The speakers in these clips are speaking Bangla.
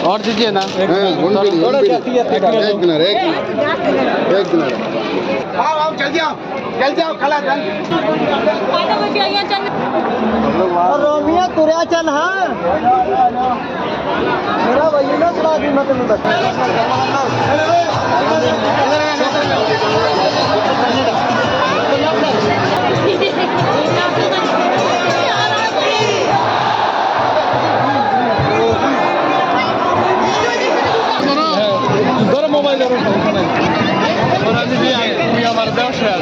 और दीजिए ना। रोमिया तुरा चल। हाँ मेरा वही ना थोड़ा दिन मतलब गरम मोबाइल हमारे देश है।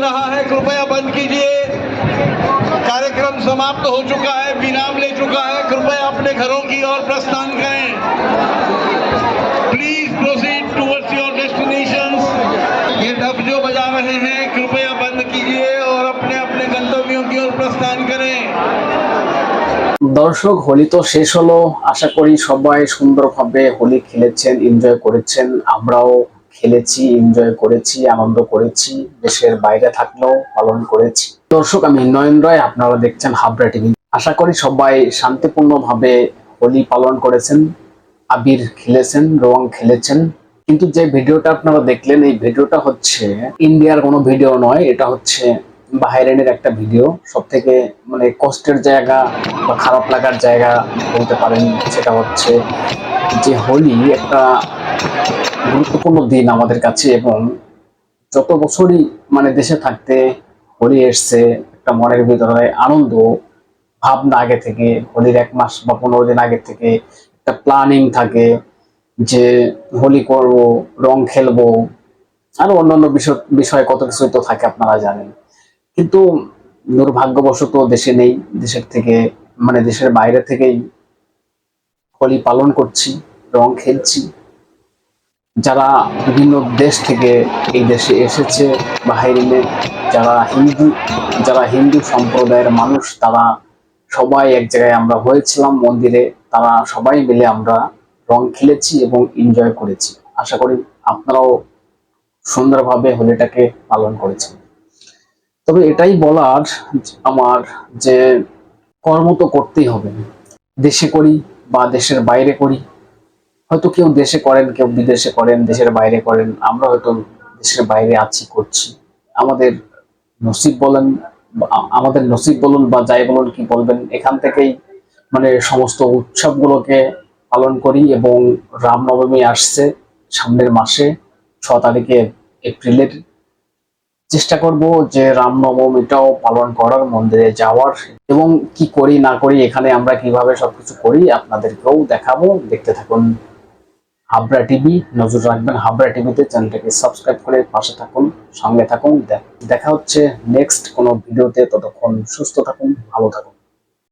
रहा है कृपया बंद कीजिए। कार्यक्रम समाप्त हो चुका है, विराम ले चुका है। कृपया अपने घरों की ओर प्रस्थान करें। Please proceed towards your destinations. ये डफ जो बजा रहे हैं कृपया बंद कीजिए और अपने अपने गंतव्यों की ओर प्रस्थान करें। দর্শক, হোলি তো শেষ হলো। আশা করি সবাই সুন্দরভাবে হোলি খেলেছেন, এনজয় করেছেন। আমরাও খেলেছি, এনজয় করেছি, আনন্দ করেছি। দেশের বাইরে থাকলেও পালন করেছি। দর্শক, আমি নয়ন রায়, আপনারা দেখছেন হাবড়া টিভি। আশা করি সবাই শান্তিপূর্ণভাবে হোলি পালন করেছেন, আবির খেলেছেন, রং খেলেছেন। কিন্তু যে ভিডিওটা আপনারা দেখলেন, এই ভিডিওটা হচ্ছে ইন্ডিয়ার কোনো ভিডিও নয়। এটা হচ্ছে বাহরাইনের একটা ভিডিও। সব থেকে মানে কষ্টের জায়গা বা খারাপ লাগার জায়গা বলতে পারেন, সেটা হচ্ছে যে হোলি একটা গুরুত্বপূর্ণ দিন আমাদের কাছে, এবং যত বছরই মানে দেশে থাকতে হোলি এসছে, একটা মনের ভিতরে আনন্দ ভাবনা আগে থেকে, হোলির 1 মাস বা 15 দিন আগে থেকে একটা প্ল্যানিং থাকে যে হোলি করব, রং খেলবো, আরো অন্যান্য বিষয় কত কিছুই তো থাকে, আপনারা জানেন। কিন্তু দুর্ভাগ্যবশত দেশে নেই, দেশের থেকে মানে দেশের বাইরে থেকেই হোলি পালন করছি, রং খেলছি। যারা বিভিন্ন দেশ থেকে এই দেশে এসেছে বাহিরে, যারা হিন্দু সম্প্রদায়ের মানুষ, তারা সবাই এক জায়গায় আমরা হয়েছিলাম মন্দিরে। তারা সবাই মিলে আমরা রং খেলেছি এবং এনজয় করেছি। আশা করি আপনারাও সুন্দরভাবে হোলিটাকে পালন করেছেন। তবে এটাই বলার আমার যে কর্ম তো করতেই হবে, দেশে করি বা দেশের বাইরে করি। হয়তো কেউ দেশে করেন, কেউ বিদেশে করেন, দেশের বাইরে করেন। আমরা হয়তো দেশের বাইরে আছি, করছি। আমাদের নসিব বলুন বা যাই বলুন, কি বলবেন, এখান থেকেই মানে সমস্ত উৎসবগুলোকে পালন করি। এবং রামনবমী আসছে সামনের মাসে 6 তারিখে এপ্রিলের। চেষ্টা করব যে রামনবমীটাও পালন করার, মন্দিরে যাওয়ার, এবং কি করি না করি, এখানে আমরা কিভাবে সবকিছু করি আপনাদেরকেও দেখাবো। দেখতে থাকুন হাবড়া টিভি, নজর রাখবেন হাবড়া টিভিতে। চ্যানেলটাকে সাবস্ক্রাইব করে পাশে থাকুন, সঙ্গে থাকুন। দেখা হচ্ছে নেক্সট কোনো ভিডিওতে। ততক্ষণ সুস্থ থাকুন, ভালো থাকুন।